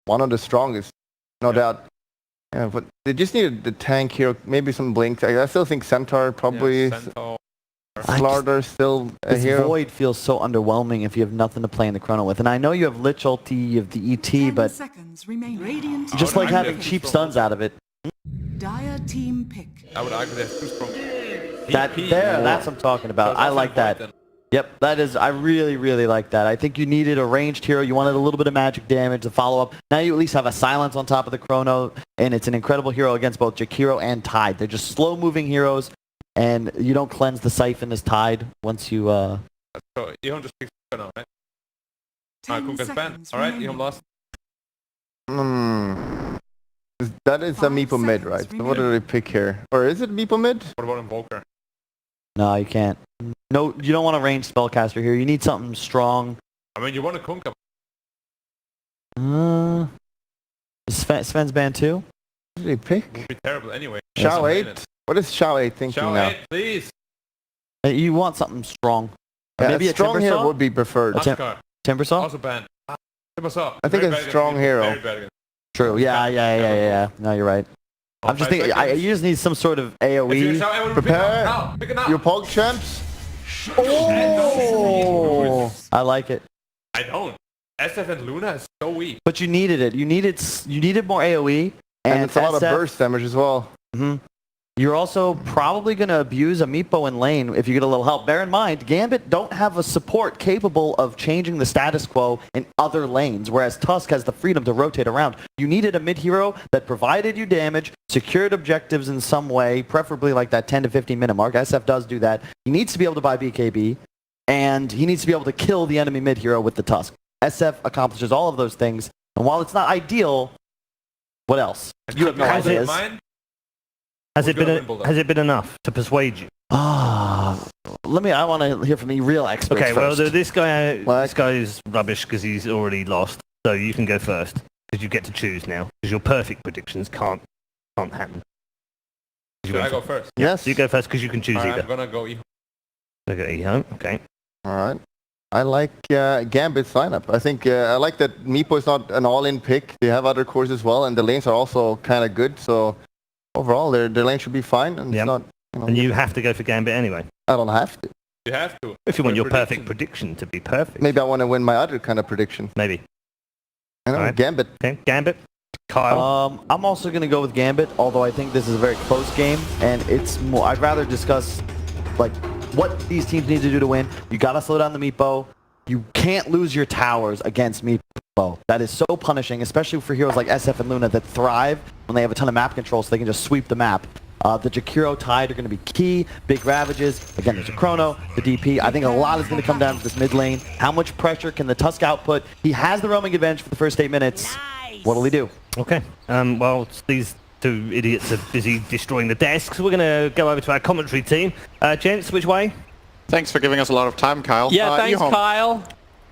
one of the strongest, no doubt. Yeah, but they just needed the tank hero, maybe some blinks. I still think Centaur probably. Yeah, Centaur. Slardar still a this hero. Void feels so underwhelming if you have nothing to play in the Chrono with. And I know you have Lich ulti, you have the ET, but just like having cheap stuns out of it. Dire team pick. I would argue that's too strong. That's what I'm talking about. I like that. Yep, that is, I really, really like that. I think you needed a ranged hero. You wanted a little bit of magic damage to follow up. Now you at least have a silence on top of the Chrono, and it's an incredible hero against both Jakiro and Tide. They're just slow-moving heroes, and you don't cleanse the Siphon as Tide once you... So EHOME just picks now, right? Alright, Kunka's banned. Alright, EHOME lost. That is a Meepo mid, right? So what do they pick here? Or is it Meepo mid? What about Invoker? No, you can't. No, you don't want a ranged spellcaster here. You need something strong. I mean, you want a Kunka. Sven's banned too? What did they pick? It would be terrible anyway. Shao 8? What is Shao 8 thinking Shao now? 8, please. You want something strong. Yeah, maybe a strong hero Timbersaw? would be preferred. Timbersaw? Also banned. Timbersaw. I think a strong hero. True. Yeah. No, you're right. I'm just thinking, you just need some sort of AoE. Prepare your Pog champs. Oh! I like it. I don't. SF and Luna is so weak. But you needed it. You needed more AoE. And it's a lot of burst damage as well. You're also probably going to abuse a Meepo in lane if you get a little help. Bear in mind, Gambit don't have a support capable of changing the status quo in other lanes, whereas Tusk has the freedom to rotate around. You needed a mid hero that provided you damage, secured objectives in some way, preferably like that 10 to 15 minute mark. SF does do that. He needs to be able to buy BKB, and he needs to be able to kill the enemy mid hero with the Tusk. SF accomplishes all of those things, and while it's not ideal, what else? You have no ideas. Has it been enough to persuade you? I want to hear from the real experts. Okay, well, first. this guy is rubbish because he's already lost. So you can go first because you get to choose now because your perfect predictions can't happen. Should I go first? Yes. You go first because you can choose either. I'm gonna go EHOME. Okay. All right. I like Gambit's lineup. I think I like that Meepo is not an all-in pick. They have other cores as well, and the lanes are also kind of good. So overall, their lane should be fine, and it's not. And you have to go for Gambit anyway. I don't have to. You have to. If you want your perfect prediction to be perfect. Maybe I want to win my other kind of prediction. Maybe. I know, Gambit. Okay, Gambit. Kyle. I'm also going to go with Gambit, although I think this is a very close game, and it's more. I'd rather discuss like what these teams need to do to win. You got to slow down the Meepo. You can't lose your towers against Meepo. That is so punishing, especially for heroes like SF and Luna that thrive when they have a ton of map control, so they can just sweep the map. The Jakiro Tide are going to be key. Big Ravages. Again, there's a Chrono, the DP. I think a lot is going to come down to this mid lane. How much pressure can the Tusk output? He has the roaming advantage for the first 8 minutes. What will he do? Okay. Well, these two idiots are busy destroying the desks. We're going to go over to our commentary team. Gents, which way? Thanks for giving us a lot of time, Kyle. Yeah, thanks, EHOME. Kyle.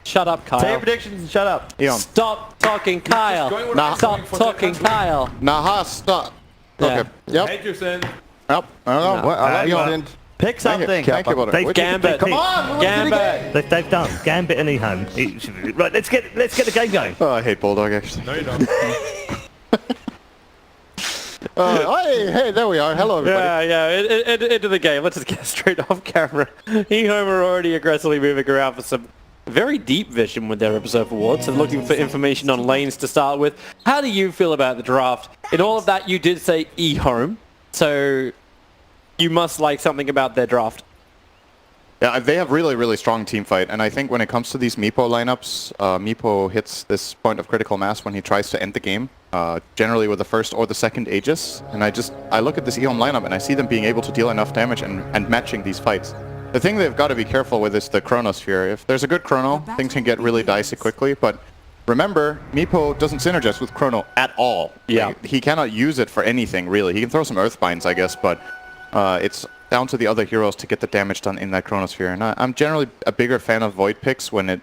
Shut up, Kyle. Say your predictions and shut up. EHOME. Stop talking, Kyle. Stop talking, Kyle. Naha, stop. Okay. Yep. Hate you, Sin. Yep. I like EHOME. it. Pick something. Thank you, They've Gambit. Come on, Gambit. They've done Gambit and EHOME. Right, let's get the game going. Oh, I hate Bulldog, actually. No, you don't. Hey, there we are. Hello, everybody. Into the game. Let's just get straight off camera. EHOME are already aggressively moving around for some very deep vision with their episode awards and looking for information on lanes to start with. How do you feel about the draft? In all of that, you did say EHOME, so you must like something about their draft. Yeah, they have really, really strong team fight, and I think when it comes to these Meepo lineups, Meepo hits this point of critical mass when he tries to end the game, generally with the first or the second Aegis, and I look at this EHOME lineup and I see them being able to deal enough damage and matching these fights. The thing they've got to be careful with is the Chronosphere. If there's a good Chrono, things can get really dicey quickly, but remember, Meepo doesn't synergize with Chrono at all. Yeah. Like, he cannot use it for anything, really. He can throw some Earthbinds, I guess, but it's down to the other heroes to get the damage done in that Chronosphere. And I'm generally a bigger fan of Void picks when it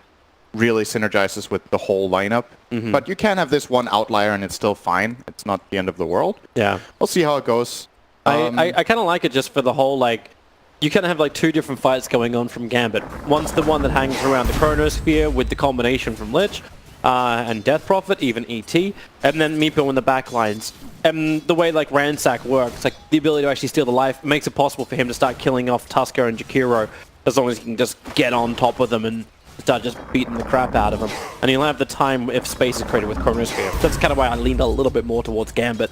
really synergizes with the whole lineup. But you can have this one outlier and it's still fine. It's not the end of the world. Yeah. We'll see how it goes. I kind of like it just for the whole, like, you kind of have like two different fights going on from Gambit. One's the one that hangs around the Chronosphere with the combination from Lich, and Death Prophet, even ET, and then Meepo in the back lines. And the way like Ransack works, like the ability to actually steal the life makes it possible for him to start killing off Tusker and Jakiro as long as he can just get on top of them and start just beating the crap out of them. And he'll have the time if space is created with Chronosphere. That's kind of why I leaned a little bit more towards Gambit.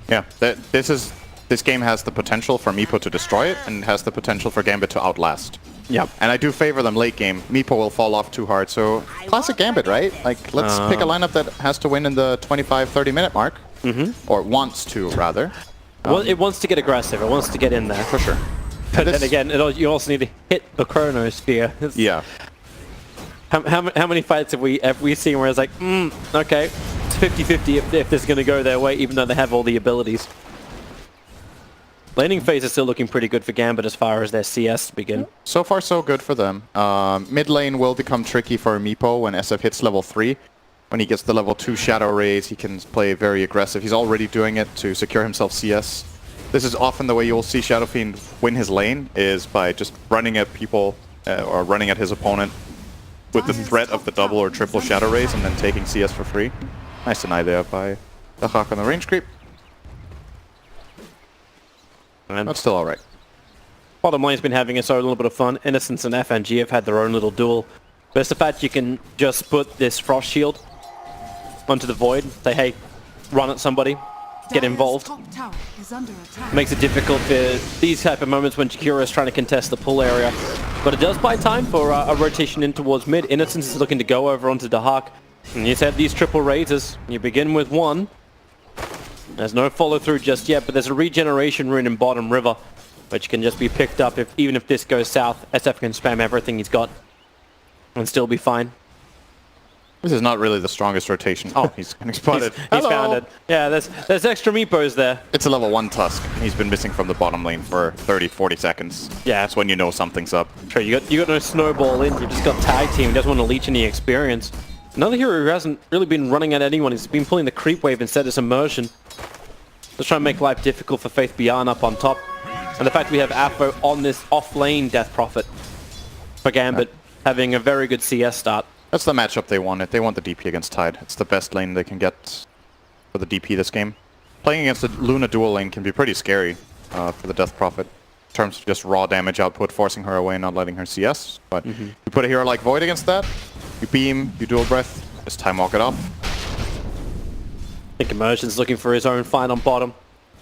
Yeah, this game has the potential for Meepo to destroy it, and has the potential for Gambit to outlast. Yep. And I do favor them late game. Meepo will fall off too hard, so classic Gambit, right? Like, let's pick a lineup that has to win in the 25-30 minute mark. Or wants to, rather. Well, it wants to get aggressive. It wants to get in there. For sure. But then again, you also need to hit the Chronosphere. Yeah. How many fights have we seen where it's like, okay, it's 50-50 if this is going to go their way, even though they have all the abilities. Laning phase is still looking pretty good for Gambit as far as their CS begin. So far, so good for them. Mid lane will become tricky for Meepo when SF hits level 3. When he gets the level 2 Shadow Rays, he can play very aggressive. He's already doing it to secure himself CS. This is often the way you'll see Shadow Fiend win his lane, is by just running at people, or running at his opponent with the threat of the double or triple Shadow Rays, and then taking CS for free. Nice deny there by the Hawk on the range creep. And That's still alright. bottom lane's been having its own little bit of fun. Innocence and FNG have had their own little duel. But it's the fact you can just put this Frost Shield onto the Void, say, hey, run at somebody, get involved. Makes it difficult for these type of moments when Jakiro is trying to contest the pull area. But it does buy time for a rotation in towards mid. Innocence is looking to go over onto Dahak. And you have these triple raises. You begin with one. There's no follow through just yet, but there's a regeneration rune in bottom river, which can just be picked up even if this goes south. SF can spam everything he's got and still be fine. This is not really the strongest rotation. Oh, he's getting spotted. He's found it. Yeah, there's extra Meepos there. It's a level 1 Tusk. He's been missing from the bottom lane for 30-40 seconds. Yeah. That's when you know something's up. Sure, you got no snowball in. You just got tag team. He doesn't want to leech any experience. Another hero who hasn't really been running at anyone. He's been pulling the creep wave instead of immersion. Just trying to make life difficult for Faith Beyond up on top. And the fact we have Afo on this off-lane Death Prophet for Gambit, having a very good CS start. That's the matchup they wanted. They want the DP against Tide. It's the best lane they can get for the DP this game. Playing against the Luna dual lane can be pretty scary for the Death Prophet in terms of just raw damage output, forcing her away and not letting her CS. But you put a hero like Void against that, you beam, you dual breath, just time walk it off. I think Immersion's looking for his own fight on bottom.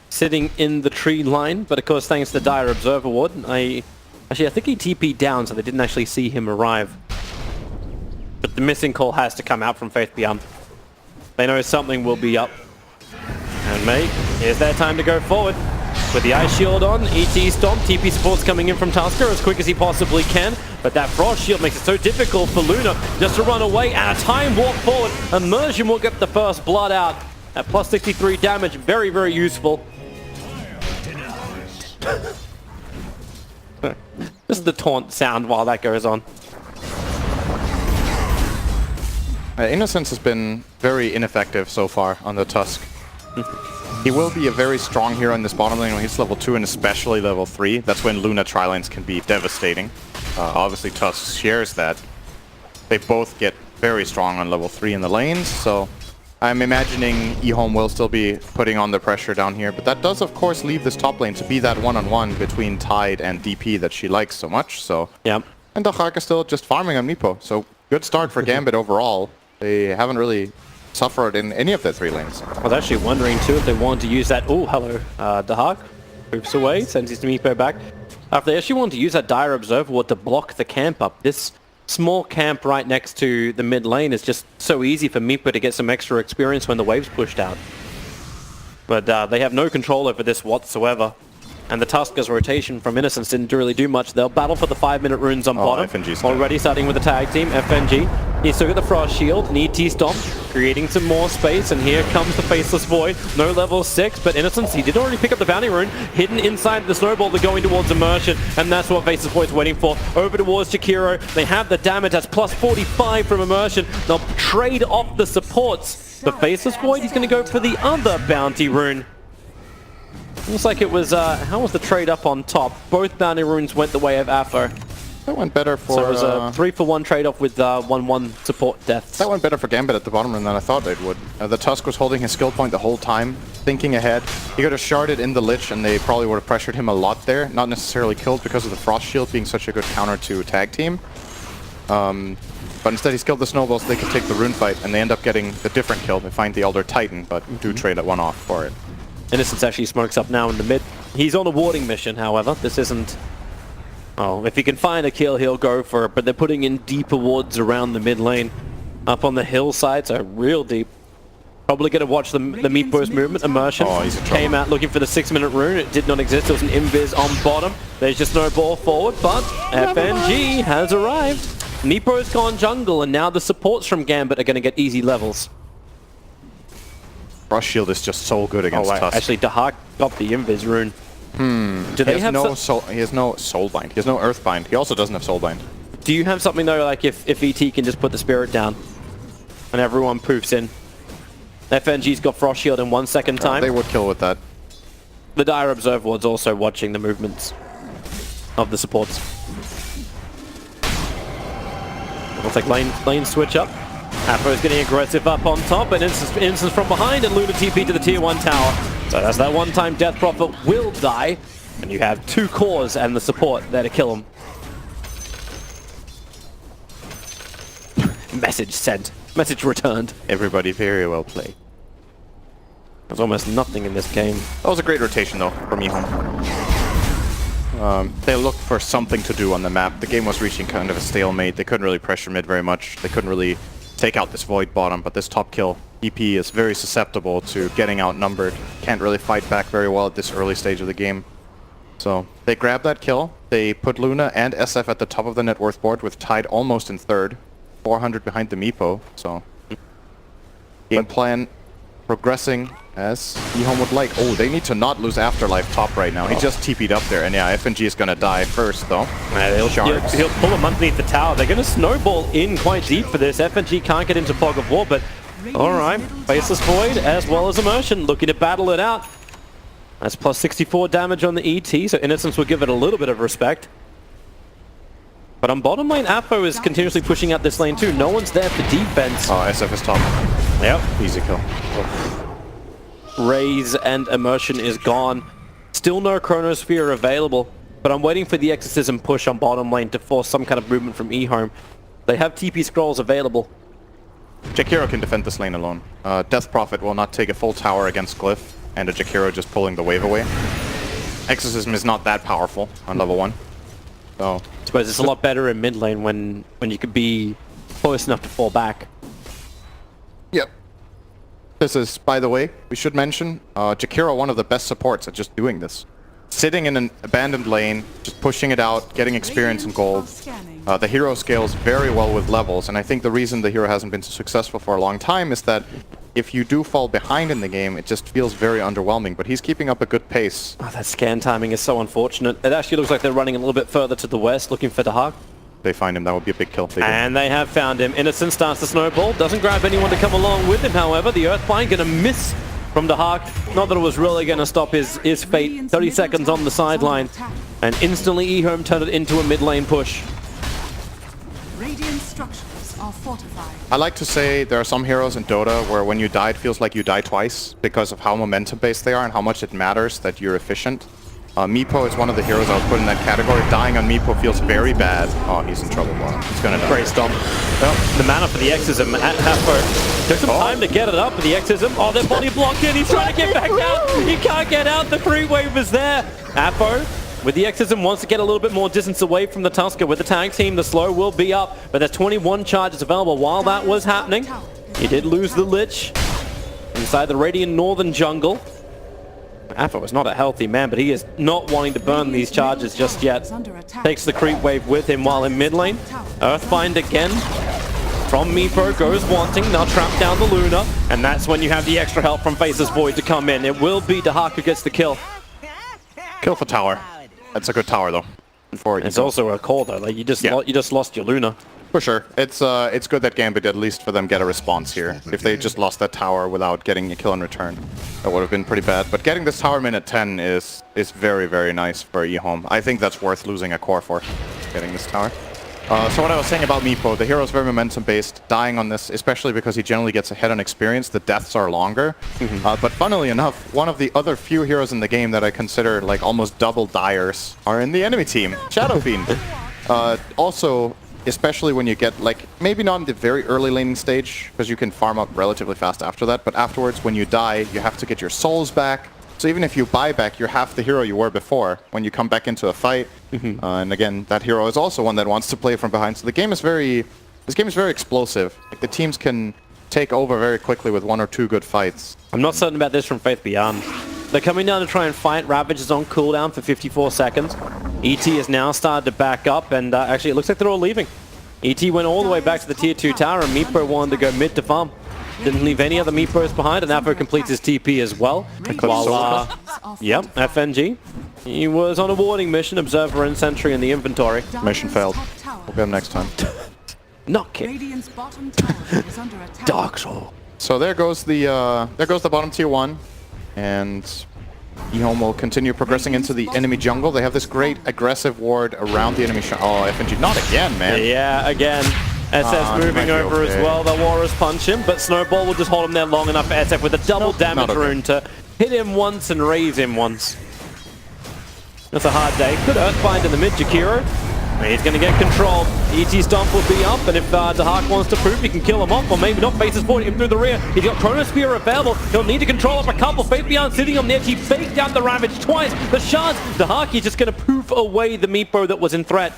Sitting in the tree line, but of course thanks to the Dire Observer Ward, I think he TP'd down so they didn't actually see him arrive. But the missing call has to come out from Faith Beyond. They know something will be up. And mate, here's their time to go forward. With the Ice Shield on, ET Stomp, TP support's coming in from Tusker as quick as he possibly can. But that Frost Shield makes it so difficult for Luna just to run away, and a time walk forward. Immersion will get the first blood out at plus 63 damage. Very, very useful. Just the taunt sound while that goes on. Innocence has been very ineffective so far on the Tusk. He will be a very strong hero in this bottom lane when he's level 2 and especially level 3. That's when Luna Trilines can be devastating. Obviously Tusk shares that. They both get very strong on level 3 in the lanes, so I'm imagining EHOME will still be putting on the pressure down here, but that does of course leave this top lane to be that one-on-one between Tide and DP that she likes so much, so... Yeah. And Dahak is still just farming on Meepo, so good start for Gambit overall. They haven't really suffered in any of their 3 lanes. I was actually wondering too if they wanted to use that... Oh, hello. Dahak moves away, sends his Meepo back. If they actually wanted to use that Dire Observer Ward to block the camp up, this small camp right next to the mid lane is just so easy for Meepo to get some extra experience when the wave's pushed out. But they have no control over this whatsoever. And the Tusker's rotation from Innocence didn't really do much. They'll battle for the 5-minute runes on bottom. FNG's already starting with the tag team. FNG. He's still got the Frost Shield. And ET Stomp, creating some more space. And here comes the Faceless Void. No level 6, but Innocence, he did already pick up the bounty rune. Hidden inside the Snowball, they're going towards Immersion. And that's what Faceless Void's waiting for. Over towards Jakiro. They have the damage. That's plus 45 from Immersion. They'll trade off the supports. The Faceless Void, he's going to go for the other bounty rune. Looks like it was, how was the trade up on top? Both bounty runes went the way of Afo. That went better for... So it was a 3-for-1 trade-off with 1-1 support deaths. That went better for Gambit at the bottom than I thought it would. The Tusk was holding his skill point the whole time, thinking ahead. He could have sharded in the Lich and they probably would have pressured him a lot there. Not necessarily killed because of the Frost Shield being such a good counter to tag team. But instead he skilled the snowballs so they could take the rune fight and they end up getting the different kill. They find the Elder Titan, but do trade at one off for it. Innocence actually smokes up now in the mid. He's on a warding mission, however. This isn't... Oh, if he can find a kill, he'll go for it, but they're putting in deeper wards around the mid lane. Up on the hillside, so real deep. Probably going to watch the Meatboy's movement. Immersion came out looking for the 6-minute rune. It did not exist. There was an invis on bottom. There's just no ball forward, but FNG has arrived. Meatboy's gone jungle, and now the supports from Gambit are going to get easy levels. Frost Shield is just so good against Tusk. Actually, Dahak got the invis rune. Do they have he has no Soulbind. He has no Earthbind. He also doesn't have Soulbind. Do you have something though, like if ET can just put the Spirit down and everyone poofs in? FNG's got Frost Shield in 1 second time. They would kill with that. The Dire Observe Ward's also watching the movements of the supports. Looks like lane switch up. Apo's getting aggressive up on top, and instance from behind, and Luna TP to the tier 1 tower. So that's that one-time Death Prophet will die, and you have 2 cores and the support there to kill him. Message sent. Message returned. Everybody very well played. There's almost nothing in this game. That was a great rotation, though, from EHOME. They looked for something to do on the map. The game was reaching kind of a stalemate. They couldn't really pressure mid very much. They couldn't really take out this Void bottom, but this top kill, EP is very susceptible to getting outnumbered. Can't really fight back very well at this early stage of the game. So they grabbed that kill. They put Luna and SF at the top of the net worth board with Tide almost in third. 400 behind the Meepo, so game plan progressing as EHOME would like. Oh, they need to not lose Afterlife top right now. He just TP'd up there, and yeah, FNG is gonna die first though. He'll pull him underneath the tower. They're gonna snowball in quite deep for this. FNG can't get into Fog of War, but alright. Faceless Void as well as Immersion looking to battle it out. That's plus 64 damage on the ET, so Innocence will give it a little bit of respect. But on bottom lane, Apo is continuously pushing out this lane too. No one's there for defense. Oh, SF is top. Yep. Easy kill. Raze and Immersion is gone. Still no Chronosphere available, but I'm waiting for the Exorcism push on bottom lane to force some kind of movement from EHOME. They have TP scrolls available. Jakiro can defend this lane alone. Death Prophet will not take a full tower against Glyph, and a Jakiro just pulling the wave away. Exorcism is not that powerful on level 1. So I suppose it's a lot better in mid lane when you could be close enough to fall back. Yep. This is, by the way, we should mention, Jakiro, one of the best supports at just doing this. Sitting in an abandoned lane, just pushing it out, getting experience and gold. The hero scales very well with levels, and I think the reason the hero hasn't been so successful for a long time is that if you do fall behind in the game, it just feels very underwhelming, but he's keeping up a good pace. Oh, that scan timing is so unfortunate. It actually looks like they're running a little bit further to the west, looking for Dahak. They find him, that would be a big kill. And they have found him. Innocent starts to snowball, doesn't grab anyone to come along with him, however. The Earthbind gonna miss from Dahak. Not that it was really gonna stop his fate. 30 seconds on the sideline, and instantly EHOME turned it into a mid lane push. Radiant structures are fortified. I like to say there are some heroes in Dota where when you die, it feels like you die twice because of how momentum-based they are and how much it matters that you're efficient. Meepo is one of the heroes I would put in that category. Dying on Meepo feels very bad. Oh, he's in trouble. He's gonna die. Great stomp. Well, the mana for the Exorcism at half took some time to get it up for the Exorcism. Oh, they're body blocked in. He's trying to get back out. He can't get out. The creep wave is there. Apo with the Exorcism wants to get a little bit more distance away from the Tusker. With the tag team, the slow will be up, but there's 21 charges available. While that was happening, he did lose the Lich inside the Radiant Northern jungle. Apo is not a healthy man, but he is not wanting to burn these charges just yet. Takes the creep wave with him while in mid lane. Earthbind again from Meepo goes wanting. Now trap down the Luna, and that's when you have the extra help from Faceless Void to come in. It will be Dahak who gets the kill. Kill for tower. That's a good tower though. It's also a call though. Like you just lost your Luna. For sure. It's good that Gambit at least for them get a response here. If they just lost that tower without getting a kill in return, that would have been pretty bad. But getting this tower minute 10 is very, very nice for EHOME. I think that's worth losing a core for. getting this tower. So what I was saying about Meepo, the hero is very momentum-based, dying on this, especially because he generally gets ahead on experience. The deaths are longer. But funnily enough, one of the other few heroes in the game that I consider like almost double dyers are in the enemy team, Shadow Fiend. Also, especially when you get, like, maybe not in the very early laning stage, because you can farm up relatively fast after that, but afterwards, when you die, you have to get your souls back. So even if you buy back, you're half the hero you were before when you come back into a fight. And again, that hero is also one that wants to play from behind. So the game is this game is very explosive. Like, the teams can take over very quickly with 1 or 2 good fights. I'm not certain about this from Faith Beyond. They're coming down to try and fight. Ravage is on cooldown for 54 seconds. ET has now started to back up, and actually it looks like they're all leaving. ET went all the way back to the tier 2 tower, and Meepo wanted to go mid to farm. Didn't leave any other Meepos behind, and Avo completes his TP as well. While, yep, FNG. He was on a warding mission, Observer and Sentry in the inventory. Mission failed. We'll get him next time. Not kidding. Radiant's bottom tower is under attack. Dark Soul. So there goes the bottom tier 1, and EHOME will continue progressing into the enemy jungle. They have this great aggressive ward around the enemy. Oh, FNG, not again, man. Yeah, again. SF moving over as well. The Warriors punch him, but Snowball will just hold him there long enough for SF with a double damage rune to hit him once and raise him once. That's a hard day. Good Earthbind in the mid, Jakiro. He's going to get controlled. ET Stomp will be up, and if Dahak wants to prove he can kill him off, or maybe not, faces forward, him through the rear. He's got Chronosphere available. He'll need to control up a couple. Faith Beyond sitting on the edge. He faked out the Ravage twice. The shards. Dahak is just going to poof away the Meepo that was in threat.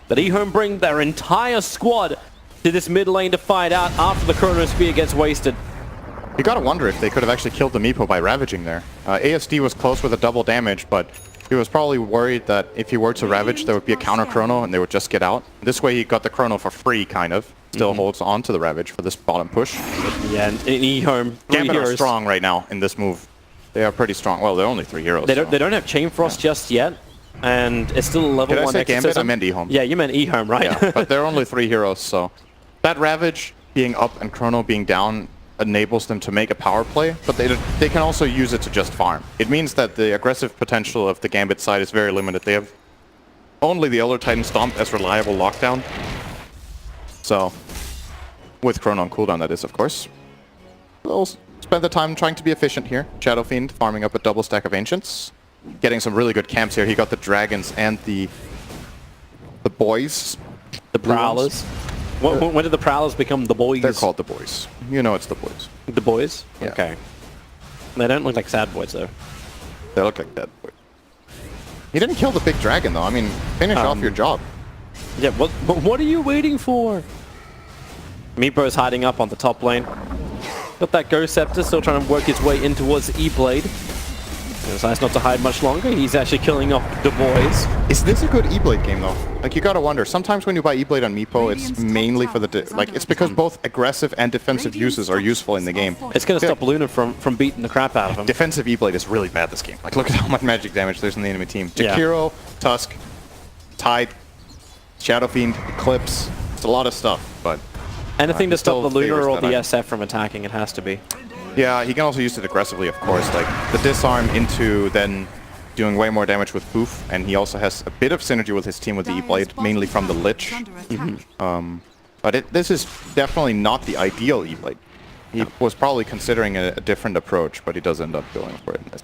But EHOME bring their entire squad to this mid lane to fight out after the Chronosphere gets wasted. You gotta wonder if they could have actually killed the Meepo by ravaging there. ASD was close with a double damage, but he was probably worried that if he were to ravage, there would be a counter chrono and they would just get out. This way he got the chrono for free, kind of. Still holds on to the ravage for this bottom push. Yeah, and EHOME, Gambit are strong right now in this move. They are pretty strong. Well, they're only 3 heroes. They don't have Chain Frost just yet. And it's still a level 1 Did I say exorcism. Gambit? I meant EHOME. Yeah, you meant EHOME, right? Yeah, but they're only 3 heroes, so that Ravage being up and Chrono being down enables them to make a power play, but they can also use it to just farm. It means that the aggressive potential of the Gambit side is very limited. They have only the Elder Titan Stomp as reliable lockdown. So, with Chrono on cooldown, that is, of course. They'll spend the time trying to be efficient here. Shadow Fiend farming up a double stack of Ancients. Getting some really good camps here. He got the Dragons and the boys. The Prowlers. When did the Prowlers become the boys? They're called the boys. You know it's the boys. The boys? Yeah. Okay. They don't look like sad boys, though. They look like dead boys. He didn't kill the big dragon, though. I mean, finish off your job. Yeah, what are you waiting for? Meepo's hiding up on the top lane. Got that Ghost Scepter still trying to work his way in towards E-Blade. He decides not to hide much longer. He's actually killing off the boys. Is this a good E-Blade game, though? Like, you gotta wonder. Sometimes when you buy E-Blade on Meepo, it's mainly for the... it's because both aggressive and defensive uses are useful in the game. It's going to stop Luna from beating the crap out of him. Defensive E-Blade is really bad this game. Like, look at how much magic damage there's in the enemy team. Jakiro, Tusk, Tide, Shadow Fiend, Eclipse. It's a lot of stuff, but... Anything to stop the Luna or the item. SF from attacking, it has to be. Yeah, he can also use it aggressively, of course. Like, the disarm into then doing way more damage with Poof, and he also has a bit of synergy with his team with the E-Blade, mainly from the Lich. But this is definitely not the ideal E-Blade. He was probably considering a different approach, but he does end up going for it. This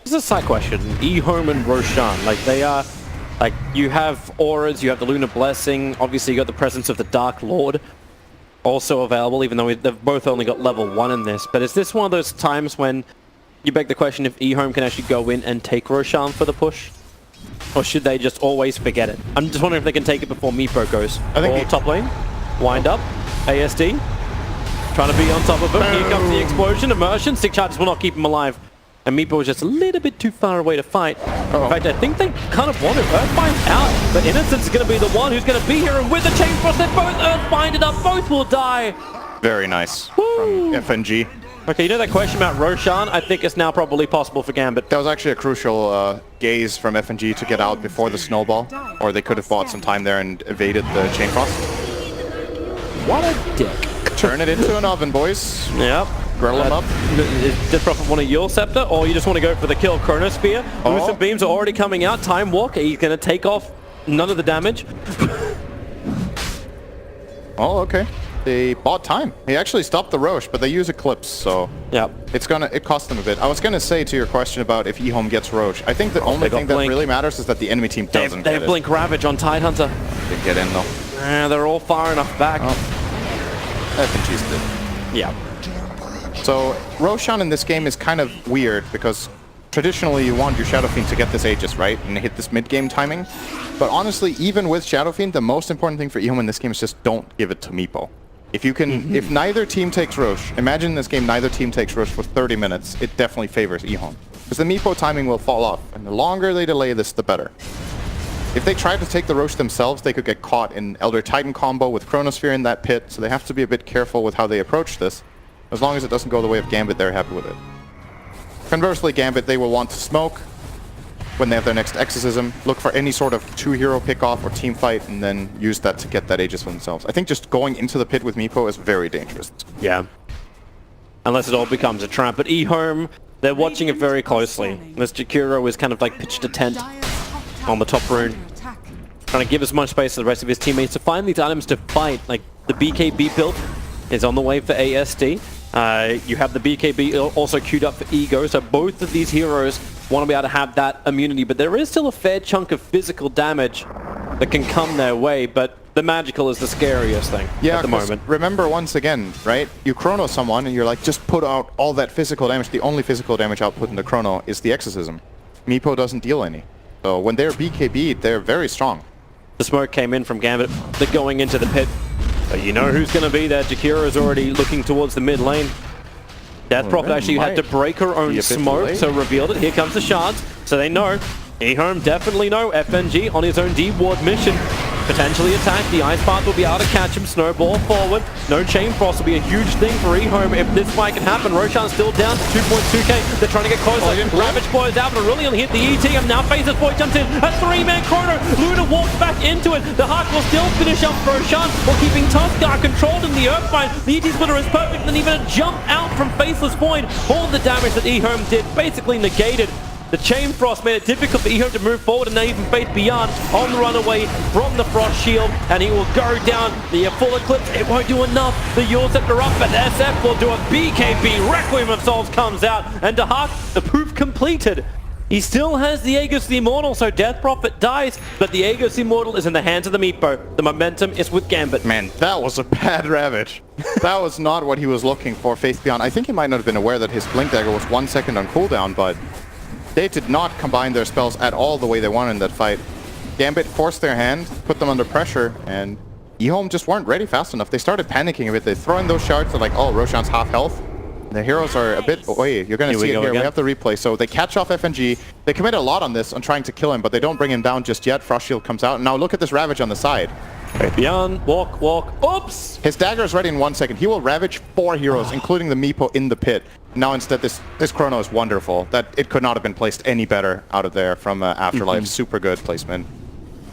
is a side question. EHOME and Roshan, like, they are... Like, you have auras, you have the Lunar Blessing, obviously you got the presence of the Dark Lord also available, even though they've both only got level 1 in this. But is this one of those times when you beg the question if EHOME can actually go in and take Roshan for the push? Or should they just always forget it? I'm just wondering if they can take it before Meepo goes. I think top lane, wind up, ASD, trying to be on top of him. Here comes the explosion, immersion, 6 charges will not keep him alive. And Meepo was just a little bit too far away to fight. In fact, I think they kind of want to Earthbind out, but Innocence is going to be the one who's going to be here, and with the Chain Frost, they're both Earthbinded up, both will die. Very nice from FNG. Okay, you know that question about Roshan? I think it's now probably possible for Gambit. That was actually a crucial gaze from FNG to get out before the snowball, or they could have bought some time there and evaded the Chain Frost. What a dick. Turn it into an oven, boys. Yep. Grill him up. Is this Prophet want a Yule Scepter, or you just want to go for the kill? Chronosphere. Lucid Beams are already coming out. Time Walk. He's going to take off none of the damage. Oh, okay. They bought time. He actually stopped the Roche, but they use Eclipse, so Yeah. it cost them a bit. I was gonna say to your question about if EHOME gets Roche, I think the only thing that Blink. really matters is that the enemy team They doesn't have get it. Blink Ravage on Tidehunter. Didn't get in though. They're all far enough back. FNG's did. Yeah. So Roshan in this game is kind of weird because traditionally you want your Shadow Fiend to get this Aegis, right? And hit this mid-game timing. But honestly, even with Shadow Fiend, the most important thing for EHOME in this game is just don't give it to Meepo. If you can, if neither team takes Roche, imagine in this game neither team takes Roche for 30 minutes, it definitely favors EHOME. Because the Meepo timing will fall off, and the longer they delay this, the better. If they tried to take the Roche themselves, they could get caught in Elder Titan combo with Chronosphere in that pit, so they have to be a bit careful with how they approach this. As long as it doesn't go the way of Gambit, they're happy with it. Conversely, Gambit, they will want to smoke when they have their next Exorcism, look for any sort of 2-hero pick-off or team fight, and then use that to get that Aegis for themselves. I think just going into the pit with Meepo is very dangerous. Yeah. Unless it all becomes a trap. But EHOME, they're watching it very closely. This Jakiro is kind of like pitched a tent on the top rune, trying to give as much space to the rest of his teammates to find these items to fight. Like the BKB build is on the way for ASD. You have the BKB also queued up for Ego, so both of these heroes want to be able to have that immunity, but there is still a fair chunk of physical damage that can come their way, but the magical is the scariest thing at the moment. Remember once again, right? You chrono someone and you're like, just put out all that physical damage. The only physical damage output in the chrono is the Exorcism. Meepo doesn't deal any. So when they're BKB'd, they're very strong. The smoke came in from Gambit. They're going into the pit. But you know who's going to be there. Jakiro is already looking towards the mid lane. Death Prophet actually had to break her own smoke, so revealed it. Here comes the shards. So they know. EHOME definitely know. FNG on his own D-Ward mission. Potentially attack. The Ice Path will be able to catch him. Snowball forward. No Chain Frost will be a huge thing for EHOME if this fight can happen. Roshan's still down to 2.2k. They're trying to get closer. Ravage boys out, but really only hit the ET. And now Faceless Boy jumps in. A 3-man chrono. Luna walks back into it. The Hawk will still finish up Roshan while keeping Tuskar controlled in the Earthbind. The ET splitter is perfect, and even a jump out from Faceless Void. All the damage that EHOME did basically negated. The Chain Frost made it difficult for EHOME to move forward, and now even Faith Beyond on the runaway from the Frost Shield, and he will go down the full Eclipse. It won't do enough. The Yule Scepter up, but SF will do a BKB. Requiem of Souls comes out, and Dahak, the proof completed. He still has the Aegis the Immortal, so Death Prophet dies, but the Aegis Immortal is in the hands of the Meepo. The momentum is with Gambit. Man, that was a bad Ravage. That was not what he was looking for, Faith Beyond. I think he might not have been aware that his Blink Dagger was 1 second on cooldown, but they did not combine their spells at all the way they wanted in that fight. Gambit forced their hand, put them under pressure, and EHOME just weren't ready fast enough. They started panicking a bit. They throw in those shards. They're like, oh, Roshan's half health. The heroes are a bit... Oh, wait, you're going to see it here. We have the replay. So they catch off FNG. They commit a lot on this, on trying to kill him, but they don't bring him down just yet. Frost Shield comes out. And now look at this Ravage on the side. Beyond, walk, walk. Oops! His dagger is ready in 1 second. He will Ravage 4 heroes, including the Meepo in the pit. Now instead, this chrono is wonderful. That it could not have been placed any better out of there from Afterlife. Super good placement.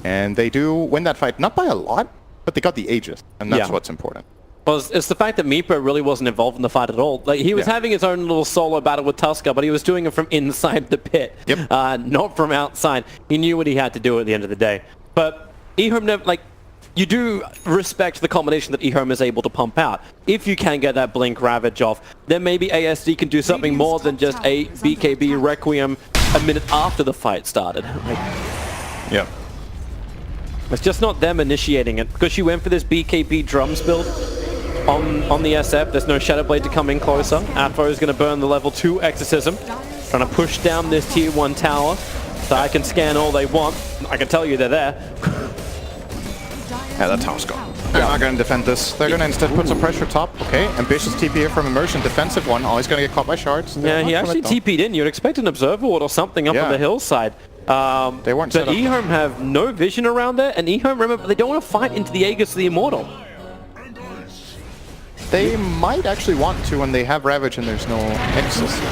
And they do win that fight, not by a lot, but they got the Aegis, and that's what's important. Well, it's the fact that Meepo really wasn't involved in the fight at all. Like, he was having his own little solo battle with Tuskar, but he was doing it from inside the pit, not from outside. He knew what he had to do at the end of the day. But EHOME never, like, you do respect the combination that EHOME is able to pump out. If you can get that Blink Ravage off, then maybe ASD can do something more than just a BKB Requiem a minute after the fight started. Like, it's just not them initiating it, because she went for this BKB drums build on the SF. There's no Shadow Blade to come in closer. Afro is going to burn the level 2 Exorcism, trying to push down this tier 1 tower. So I can scan all they want. I can tell you they're there. Yeah, that tower's gone. They're not going to defend this. They're going to instead put some pressure top. Okay, ambitious TP here from Immersion. Defensive one. Always going to get caught by shards. Yeah, he actually TP'd in. You'd expect an Observer Ward or something up on the hillside. They weren't set but up. EHOME have no vision around there, and EHOME, remember, they don't want to fight into the Aegis the Immortal. They might actually want to when they have Ravage and there's no Exorcism.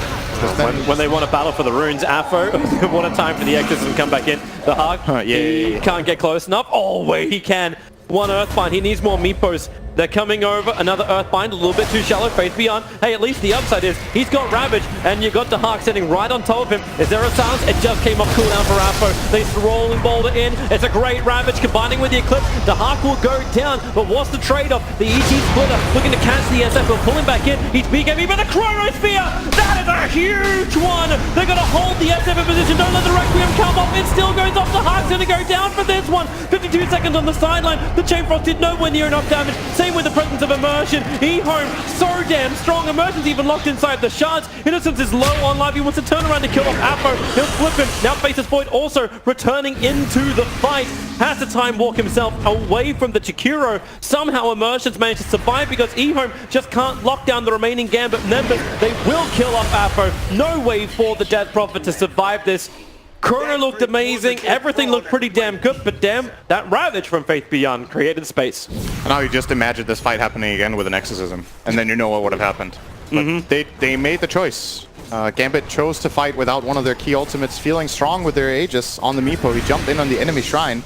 When they want to battle for the runes, Afro, what a time for the Exorcism to come back in. The Hawk, he can't get close enough. Oh, wait, he can. One Earthbind, he needs more Meepos They're coming over. Another Earthbind, a little bit too shallow. Faith Beyond. Hey, at least the upside is he's got Ravage, and you got the Hawk sitting right on top of him. Is there a silence? It just came off cooldown for Apo. They rolling boulder in. It's a great Ravage combining with the Eclipse. The Hawk will go down, but what's the trade-off? The ET splitter looking to catch the SF, but pull him back in. He's BKB, but the Chronosphere! That is a huge one! They're going to hold the SF in position. Don't let the Requiem come off. It still goes off. The Hawk's going to go down for this one. 52 seconds on the sideline. The Chain Frost did nowhere near enough damage. Same with the presence of Immersion. EHOME, so damn strong. Immersion's even locked inside the shards. Innocence is low on life. He wants to turn around to kill off Apo. He'll flip him. Now faces Void also returning into the fight. Has to time walk himself away from the Chikuro. Somehow Immersion's managed to survive because EHOME just can't lock down the remaining Gambit members. They will kill off Apo. No way for the Death Prophet to survive this. Chrono looked amazing, everything looked pretty damn good, but damn, that Ravage from Faith Beyond created space. And now you just imagine this fight happening again with an Exorcism, and then you know what would have happened. But they made the choice. Gambit chose to fight without one of their key ultimates, feeling strong with their Aegis on the Meepo. He jumped in on the enemy shrine.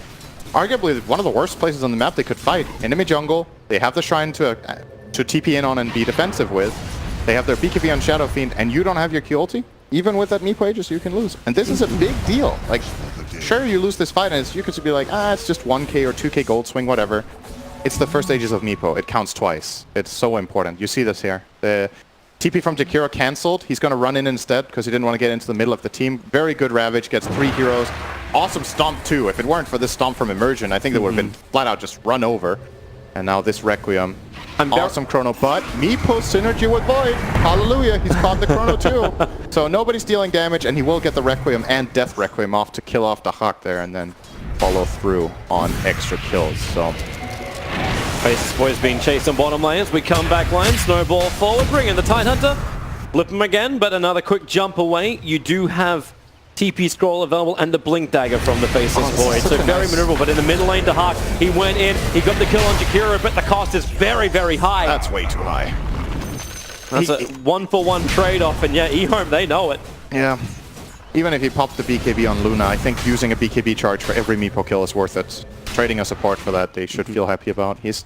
Arguably one of the worst places on the map they could fight. Enemy jungle, they have the shrine to TP in on and be defensive with. They have their BKB on Shadow Fiend, and you don't have your key ulti? Even with that Meepo Aegis, you can lose. And this is a big deal. Like, sure, you lose this fight, and you could be like, it's just 1k or 2k gold swing, whatever. It's the first Aegis of Meepo. It counts twice. It's so important. You see this here. The TP from Jakiro cancelled. He's going to run in instead because he didn't want to get into the middle of the team. Very good Ravage. Gets 3 heroes. Awesome Stomp, too. If it weren't for this Stomp from Immersion, I think they would have been flat out just run over. And now this Requiem. Awesome Chrono, but Meepo synergy with Void. Hallelujah, he's caught the Chrono too. So nobody's dealing damage, and he will get the Requiem and Death Requiem off to kill off the Hawk there, and then follow through on extra kills. So Faces Void's being chased on bottom lane as we come back line. Snowball forward, bring in the Tidehunter. Flip him again, but another quick jump away. You do have TP scroll available and the Blink Dagger from the Faceless Void. So very maneuverable, but in the middle lane to Hawk, he went in, he got the kill on Jakiro, but the cost is very, very high. that's way too high. That's a 1-for-1 trade-off, and yeah, EHOME, they know it. Yeah. Even if he popped the BKB on Luna, I think using a BKB charge for every Meepo kill is worth it. Trading a support for that, they should feel happy about. He's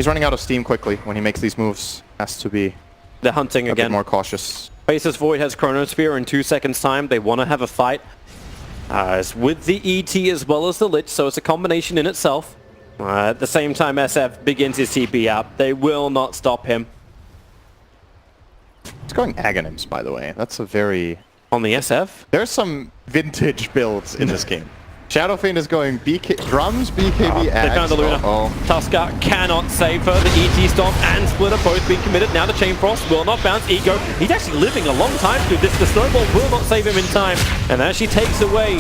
running out of steam quickly when he makes these moves. Has to be They're hunting a again. bit more cautious. Faceless Void has Chronosphere in 2 seconds time. They want to have a fight. It's with the ET as well as the Lich, so it's a combination in itself. At the same time, SF begins his TP up. They will not stop him. It's going Aghanims, by the way. That's a very... On the SF? There's some vintage builds in this game. Shadow Fiend is going drums, BKB, They found the Luna. Tusker cannot save her. The ET Stomp and Splitter both being committed. Now the Chain Frost will not bounce. Ego, he's actually living a long time through this. The Snowball will not save him in time. And as she takes away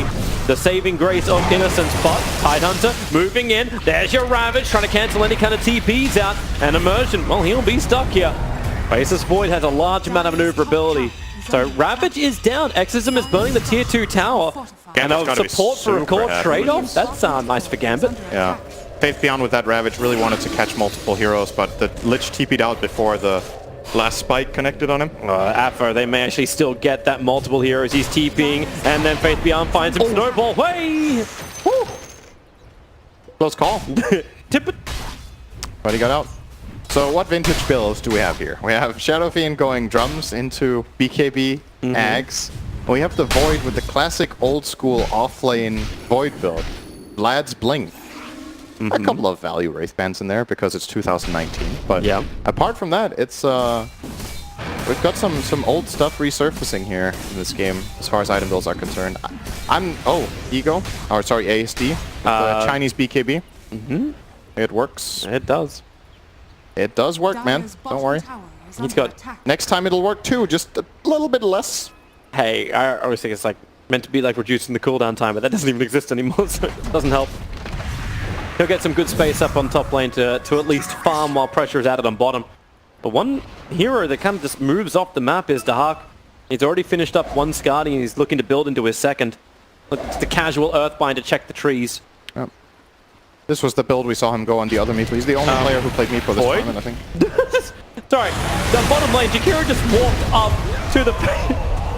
the saving grace of Innocence, but Tidehunter moving in. There's your Ravage, trying to cancel any kind of TPs out. And Immersion, well, he'll be stuck here. Faceless Void has a large amount of maneuverability. So Ravage is down. Exorcism is burning the tier 2 tower. And support for a core trade-off? That's nice for Gambit. Yeah. Faith Beyond with that Ravage really wanted to catch multiple heroes, but the Lich TP'd out before the last spike connected on him. Apo, they may actually still get that multiple heroes. He's TPing, and then Faith Beyond finds him. Snowball, way! Woo! Close call. Tip it. But he got out. So what vintage builds do we have here? We have Shadow Fiend going drums into BKB, Ags. We have the Void with the classic old school offlane Void build. Lad's Blink. A couple of value Wraith Bands in there because it's 2019. But yeah, apart from that, it's we've got some old stuff resurfacing here in this game as far as item builds are concerned. Ego, or sorry, ASD, the Chinese BKB. It works. It does. It does work, man. Don't worry. He's got... Next time it'll work too, just a little bit less. Hey, I always think it's like meant to be like reducing the cooldown time, but that doesn't even exist anymore, so it doesn't help. He'll get some good space up on top lane to at least farm while pressure is added on bottom. But one hero that kind of just moves off the map is Dahak. He's already finished up one Skadi and he's looking to build into his second. Look, it's the casual Earthbind to check the trees. Yep. This was the build we saw him go on the other Meepo. He's the only player who played Meepo this tournament, I think. Sorry, the bottom lane, Jakiro just walked up to the...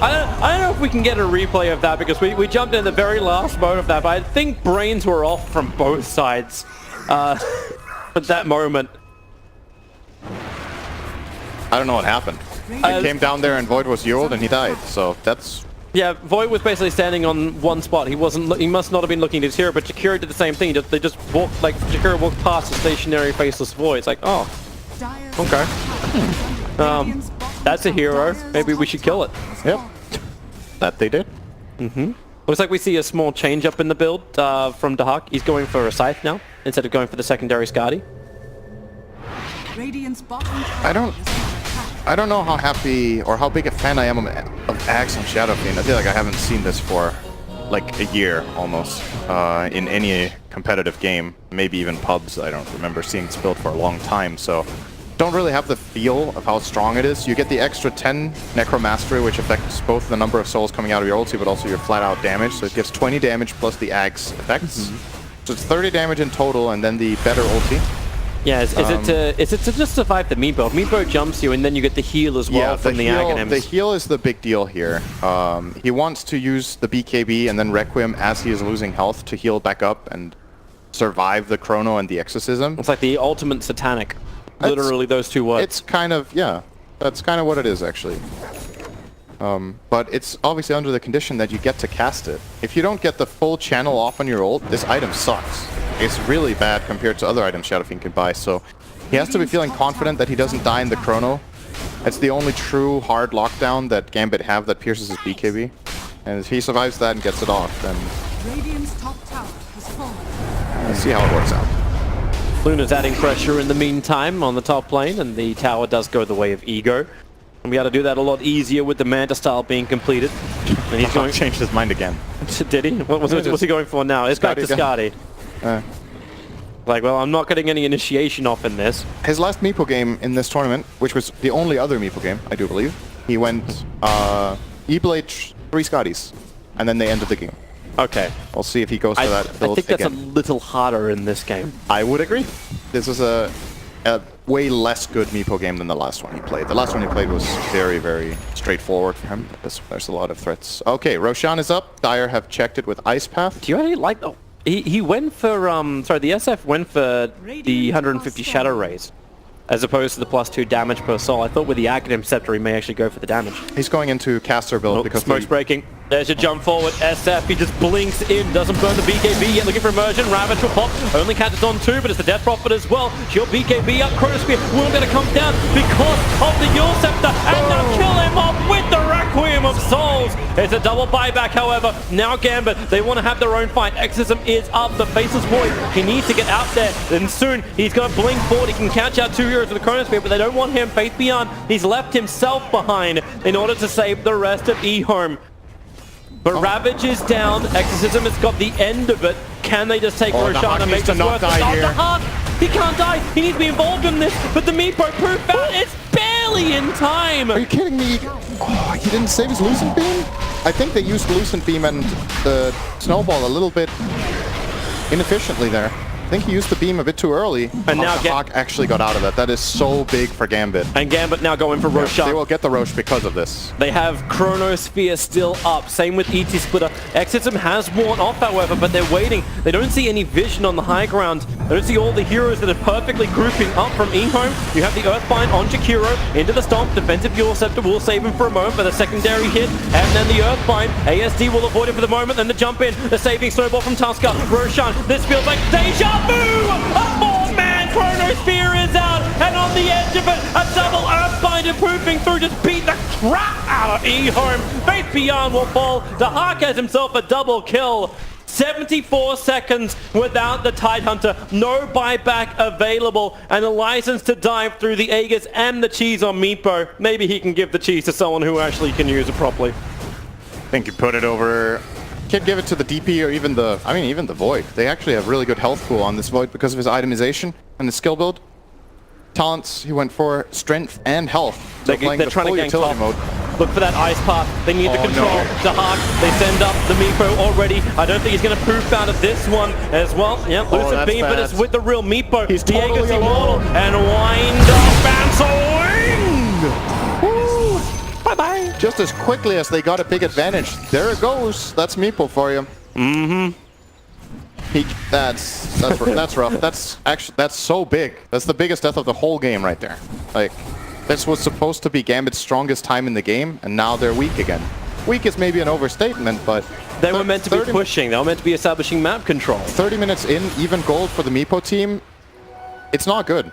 I don't know if we can get a replay of that because we jumped in the very last mode of that, but I think brains were off from both sides at that moment. I don't know what happened. I came down there and Void was Euled and he died. So that's... Yeah, Void was basically standing on one spot. He wasn't. He must not have been looking at his hero, but Jakiro did the same thing. They just walked, like, Jakiro walked past a stationary faceless Void. It's like, oh, okay. That's a hero. Maybe we should kill it. Yep. That they did. Looks like we see a small change up in the build from Dahak. He's going for a Scythe now, instead of going for the secondary Skadi. I don't know how happy or how big a fan I am of Axe on Shadow Fiend. I feel like I haven't seen this for like a year almost in any competitive game, maybe even pubs. I don't remember seeing this build for a long time, so don't really have the feel of how strong it is. You get the extra 10 Necromastery, which affects both the number of souls coming out of your ulti, but also your flat-out damage. So it gives 20 damage plus the Axe effects. So it's 30 damage in total, and then the better ulti. Yeah, is it to just survive the Meepo? Meepo jumps you, and then you get the heal as well from the Aghanims. The heal is the big deal here. He wants to use the BKB and then Requiem as he is losing health to heal back up and survive the Chrono and the Exorcism. It's like the ultimate satanic. Literally those two words. It's kind of, yeah, that's kind of what it is actually. But it's obviously under the condition that you get to cast it. If you don't get the full channel off on your ult, this item sucks. It's really bad compared to other items Shadow Fiend can buy, so he has to be feeling confident that he doesn't die in the Chrono. It's the only true hard lockdown that Gambit have that pierces his BKB. And if he survives that and gets it off, then Radiant's top tower has fallen. let's see how it works out. Luna's adding pressure in the meantime on the top lane, and the tower does go the way of Ego. And we had to do that a lot easier with the Manta style being completed. And he's going changed his mind again. Did he? What's he going for now? It's back to Skadi. Like, well, I'm not getting any initiation off in this. His last Meepo game in this tournament, which was the only other Meepo game, I do believe, he went E-Blade 3 Scotties, and then they ended the game. Okay. We'll see if he goes for that build I think that's again. a little harder in this game. I would agree. This was a way less good Meepo game than the last one he played. The last one he played was very, very straightforward for him. There's a lot of threats. Okay, Roshan is up. Dire have checked it with Ice Path. Do you actually like... Oh, he went for... sorry, the SF went for the 150 Shadow Rays, as opposed to the +2 damage per soul. I thought with the Aghanim Scepter he may actually go for the damage. He's going into caster build because smoke's breaking. There's your jump forward. SF, he just blinks in, doesn't burn the BKB yet, looking for immersion. Ravage will pop, only catches on 2, but it's the Death Prophet as well. Shield BKB up, Chronosphere will going to come down because of the Yule Scepter, and now kill him off with the Requiem of Souls. It's a double buyback, however. Now Gambit, they want to have their own fight. Exorcism is up, the Faceless Void, he needs to get out there, and soon he's going to blink forward. He can catch out 2 heroes with the Chronosphere, but they don't want him. Faith Beyond, he's left himself behind in order to save the rest of EHOME. But Ravage is down. Exorcism has got the end of it. Can they just take Roshan and make this worth it? He can't die. He needs to be involved in this. But the Meepo proof out. It's barely in time. Are you kidding me? Oh, he didn't save his Lucent Beam? I think they used Lucent Beam and the Snowball a little bit inefficiently there. I think he used the beam a bit too early. And now Hawk actually got out of that. That is so big for Gambit. And Gambit now going for Roshan. They will get the Rosh because of this. They have Chronosphere still up. Same with ET Splitter. Exorcism has worn off, however, but they're waiting. They don't see any vision on the high ground. They don't see all the heroes that are perfectly grouping up from EHOME. You have the Earthbind on Jakiro into the Stomp. Defensive Yule Scepter will save him for a moment, but a secondary hit. And then the Earthbind. ASD will avoid it for the moment. Then the jump in. The saving Snowball from Tusker. Roshan. This feels like deja vu! A 4-man Chronosphere is out, and on the edge of it, a double Earthbind improving through, just beat the crap out of EHOME. Faith Beyond will fall. Dahak has himself a double kill. 74 seconds without the Tidehunter. No buyback available, and a license to dive through the Aegis and the cheese on Meepo. Maybe he can give the cheese to someone who actually can use it properly. I think you put it over... Can't give it to the DP or even the... I mean, even the Void. They actually have really good health pool on this Void because of his itemization and the skill build. Talents, he went for strength and health. So They're trying to gank top. Mode. Look for that ice path. They need to control Dahak. They send up the Meepo already. I don't think he's going to poof out of this one as well. Yep, Lucid Beam, but it's with the real Meepo. He's the totally Aegis Immortal. And wind up and swing! Bye-bye. Just as quickly as they got a big advantage. There it goes. That's Meepo for you. Mm-hmm. That's rough. That's so big. That's the biggest death of the whole game right there. Like, This was supposed to be Gambit's strongest time in the game, and now they're weak again. Weak is maybe an overstatement, but... They were meant to be pushing. They were meant to be establishing map control. 30 minutes in, even gold for the Meepo team. It's not good.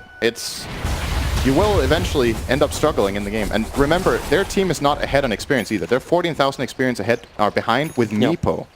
You will eventually end up struggling in the game. And remember, their team is not ahead on experience either. They're 14,000 experience ahead or behind with Meepo,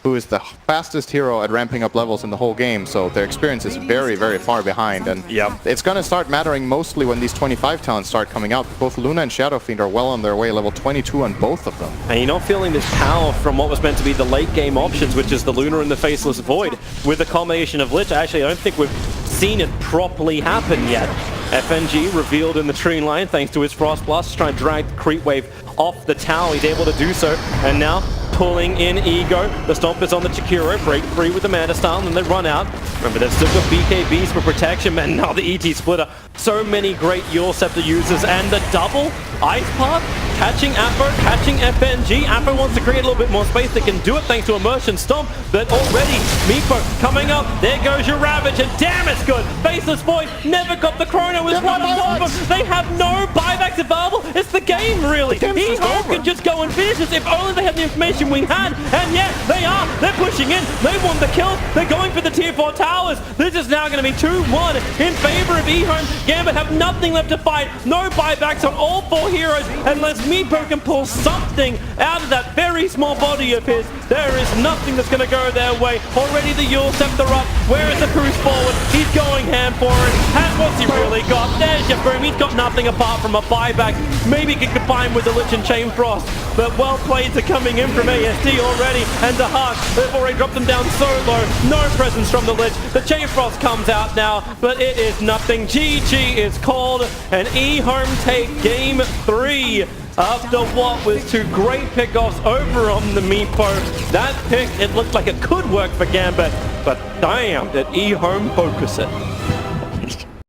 who is the fastest hero at ramping up levels in the whole game. So their experience is very, very far behind. And it's going to start mattering mostly when these 25 talents start coming out. Both Luna and Shadow Fiend are well on their way, level 22 on both of them. And you're not feeling this power from what was meant to be the late game options, which is the Luna and the Faceless Void. With the combination of Lich, actually, I don't think we've seen it properly happen yet. FNG revealed in the tree line thanks to his Frost Blast to try and drag the creep wave off the tower. He's able to do so, and now pulling in Ego. The Stomp is on the Chikuro, break free with the Manta Style, and then they run out. Remember, they've still got BKBs for protection, and now the ET Splitter. So many great Yule Scepter users, and the double Ice Path, catching Apo, catching FNG. Apo wants to create a little bit more space. They can do it thanks to Immersion Stomp, but already Meepo coming up. There goes your Ravage, and damn, it's good. Faceless Void never got the Chrono. Is right on top of them. They have no buybacks available. It's the game, really. EHOME can just go and finish this if only they had the information we had. And yeah, they are. They're pushing in. They want the kills. They're going for the tier 4 towers. This is now going to be 2-1 in favor of EHOME. Gambit have nothing left to fight. No buybacks on all 4 heroes unless Meepo can pull something out of that very small body of his. There is nothing that's going to go their way. Already the Yule Scepter up. Where is the cruise forward? He's going ham for it. And what's he really got? There's your boom. He's got nothing apart from a buyback. Maybe he can combine with the Lich and Chain Frost. But well played to coming in from ASD already. And the Hawk, they've already dropped them down so low. No presence from the Lich. The Chain Frost comes out now, but it is nothing. GG is called, and EHOME take game 3. After what was 2 great pickoffs over on the Meepo. That pick, it looked like it could work for Gambit, but damn, did EHOME focus it.